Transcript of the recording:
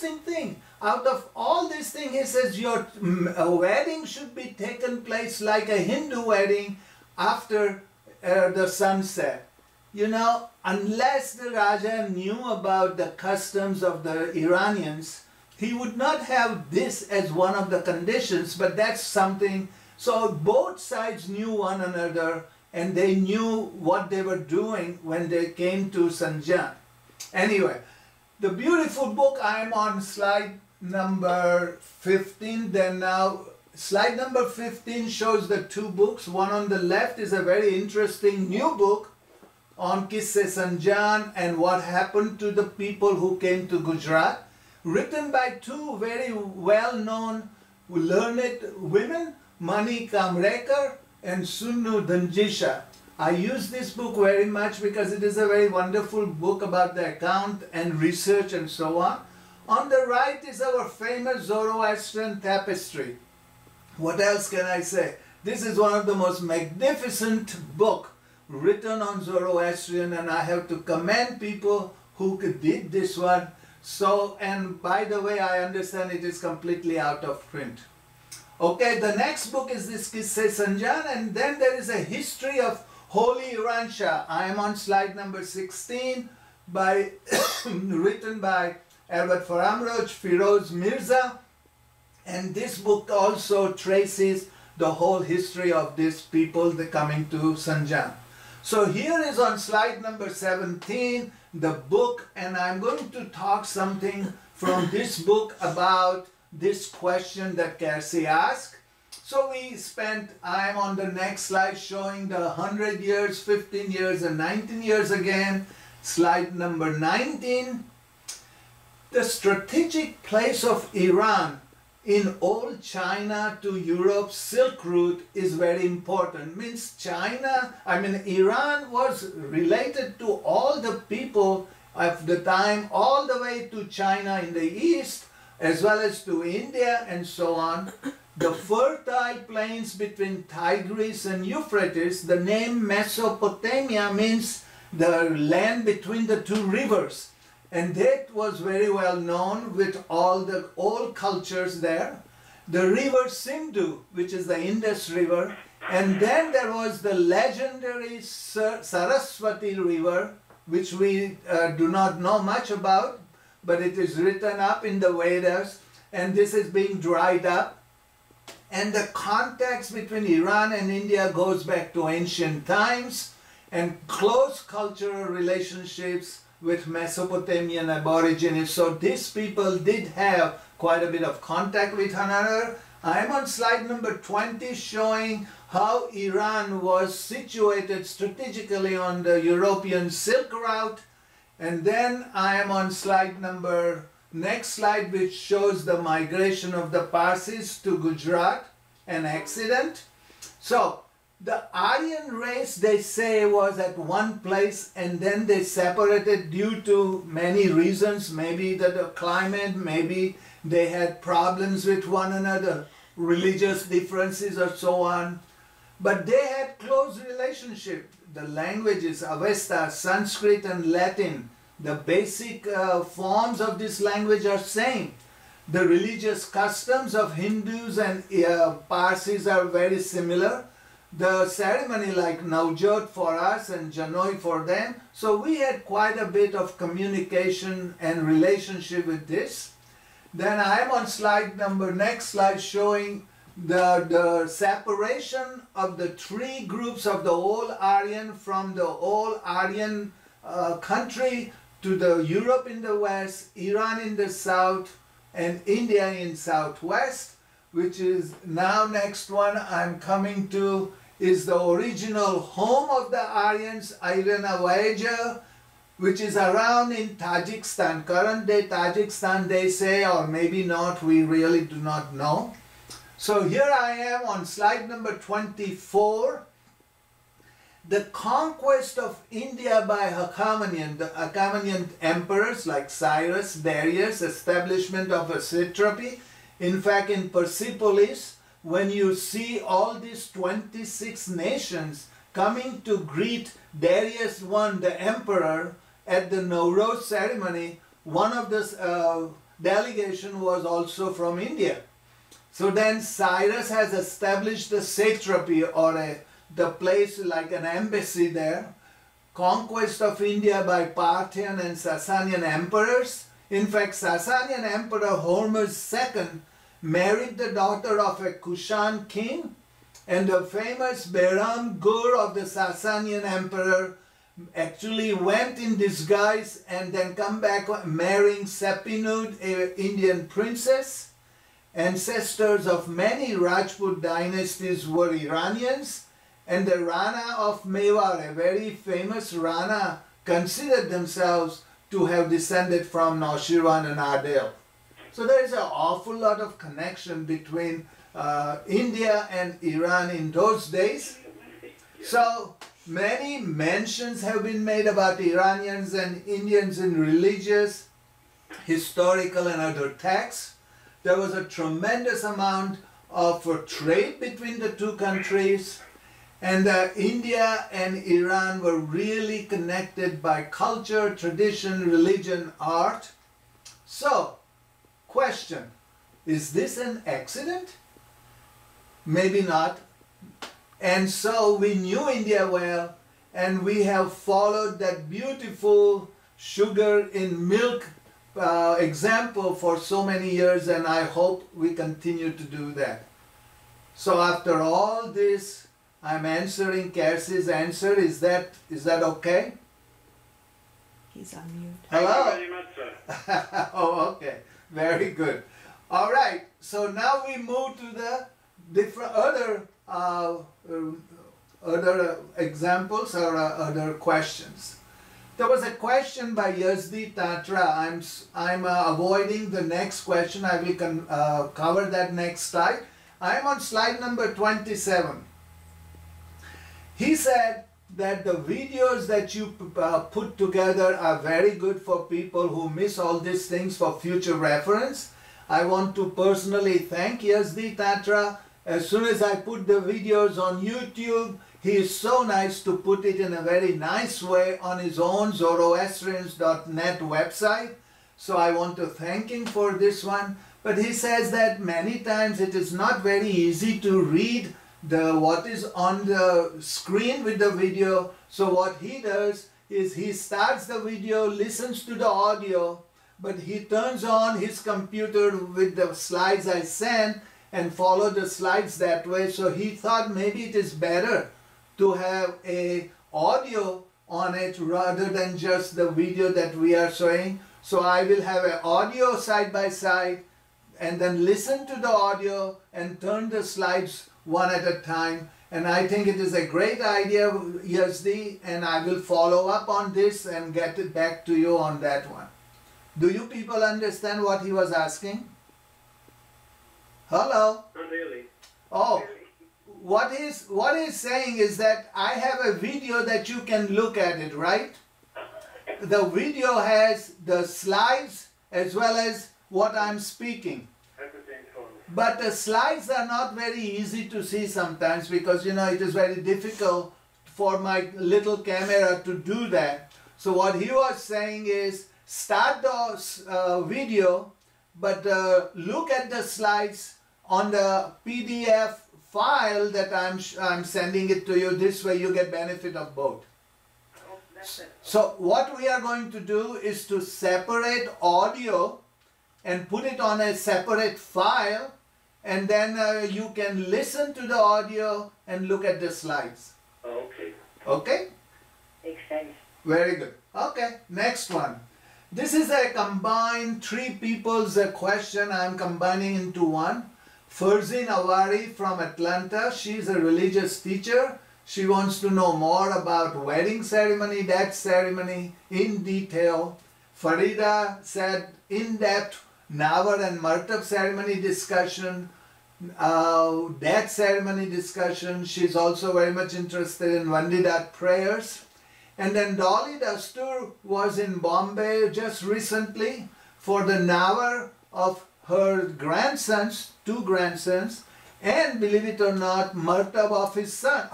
interesting thing. Out of all this thing, he says your wedding should be taken place like a Hindu wedding after the sunset. You know, unless the Raja knew about the customs of the Iranians, he would not have this as one of the conditions, but that's something. So both sides knew one another, and they knew what they were doing when they came to Sanjan. Anyway, the beautiful book, I am on slide number 15. Then now, slide number 15 shows the two books. One on the left is a very interesting new book on Qisse Sanjan and what happened to the people who came to Gujarat, written by two very well-known, learned women, Mani Kamrekar and Sunnu Dhanjisha. I use this book very much because it is a very wonderful book about the account and research and so on. On the right is our famous Zoroastrian tapestry. What else can I say? This is one of the most magnificent books written on Zoroastrian, and I have to commend people who did this one. So, and by the way, I understand it is completely out of print. Okay, the next book is this Qisse Sanjan, and then there is a history of Holy Iranshah. I am on slide number 16, written by Ervad Firoz Mirza, and this book also traces the whole history of these people coming to Sanjan. So here is on slide number 17 the book, and I'm going to talk something from this book about this question that Kersi asked. So we spent, I'm on the next slide showing the 100 years, 15 years and 19 years again. Slide number 19. The strategic place of Iran in old China to Europe's Silk Route is very important. Means Iran was related to all the people of the time, all the way to China in the east, as well as to India and so on. The fertile plains between Tigris and Euphrates, the name Mesopotamia means the land between the two rivers. And that was very well known with all the old cultures there. The river Sindhu, which is the Indus River, and then there was the legendary Saraswati River, which we do not know much about, but it is written up in the Vedas, and this is being dried up. And the context between Iran and India goes back to ancient times and close cultural relationships with Mesopotamian aborigines. So these people did have quite a bit of contact with one another. I am on slide number 20 showing how Iran was situated strategically on the European Silk Route. And then I am on slide number, next slide, which shows the migration of the Parsis to Gujarat, an accident. So the Aryan race, they say, was at one place and then they separated due to many reasons. Maybe the climate, maybe they had problems with one another, religious differences or so on. But they had close relationship. The languages, Avesta, Sanskrit and Latin, the basic forms of this language are same. The religious customs of Hindus and Parsis are very similar. The ceremony like Naujot for us and Janoi for them. So we had quite a bit of communication and relationship with this. Then I am on slide number, next slide, showing the separation of the three groups of the old Aryan from the old Aryan country to the Europe in the west, Iran in the south, and India in southwest, which is now next one I'm coming to is the original home of the Aryans, Iranshah, which is around in Tajikistan. Current day Tajikistan, they say, or maybe not, we really do not know. So here I am on slide number 24. The conquest of India by the Achaemenian emperors like Cyrus, Darius, establishment of a satrapy. In fact, in Persepolis, when you see all these 26 nations coming to greet Darius I, the emperor, at the Nowruz ceremony, one of the delegation was also from India. So then Cyrus has established the satrapy, or the place like an embassy there. Conquest of India by Parthian and Sasanian emperors. In fact, Sasanian Emperor Hormuz II married the daughter of a Kushan king, and the famous Behram Gur of the Sasanian Emperor actually went in disguise and then come back marrying Sepinud, an Indian princess. Ancestors of many Rajput dynasties were Iranians, and the Rana of Mewar, a very famous Rana, considered themselves to have descended from Naushirwan and Adel. So there is an awful lot of connection between India and Iran in those days. So many mentions have been made about Iranians and Indians in religious, historical and other texts. There was a tremendous amount of trade between the two countries, and India and Iran were really connected by culture, tradition, religion, art. So, question, is this an accident? Maybe not. And so we knew India well, and we have followed that beautiful sugar in milk example for so many years, and I hope we continue to do that. So after all this, I'm answering Kersi's answer. Is that okay? He's on mute. Hello? Thank you very much, sir. Oh, okay. Very good. All right. So now we move to the different other examples or other questions. There was a question by Yazdi Tatra. I'm avoiding the next question. I will cover that next slide. I am on slide number 27. He said that the videos that you put together are very good for people who miss all these things for future reference. I want to personally thank Yazdi Tatra. As soon as I put the videos on YouTube, he is so nice to put it in a very nice way on his own Zoroastrians.net website. So I want to thank him for this one. But he says that many times it is not very easy to read what is on the screen with the video. So what he does is he starts the video, listens to the audio, but he turns on his computer with the slides I sent and follow the slides that way. So he thought maybe it is better to have a audio on it rather than just the video that we are showing. So I will have an audio side by side and then listen to the audio and turn the slides one at a time. And I think it is a great idea, Yazdi, and I will follow up on this and get it back to you on that one. Do you people understand what he was asking? Hello? Not really. Oh, what he's saying is that I have a video that you can look at it, right? The video has the slides as well as what I'm speaking. At the same time. But the slides are not very easy to see sometimes because, you know, it is very difficult for my little camera to do that. So what he was saying is start the video, but look at the slides on the PDF file that I'm sending it to you. This way you get benefit of both. So what we are going to do is to separate audio and put it on a separate file, and then you can listen to the audio and look at the slides. Okay. Okay? Makes sense. Very good. Okay, next one. This is a combined three people's question. I'm combining into one. Furzin Awari from Atlanta. She's a religious teacher. She wants to know more about wedding ceremony, death ceremony in detail. Farida said in-depth Nauzar and Martab ceremony discussion, death ceremony discussion. She's also very much interested in Vandidat prayers. And then Dolly Dastur was in Bombay just recently for the Nauzar of her grandsons, two grandsons, and believe it or not, Martab of her son.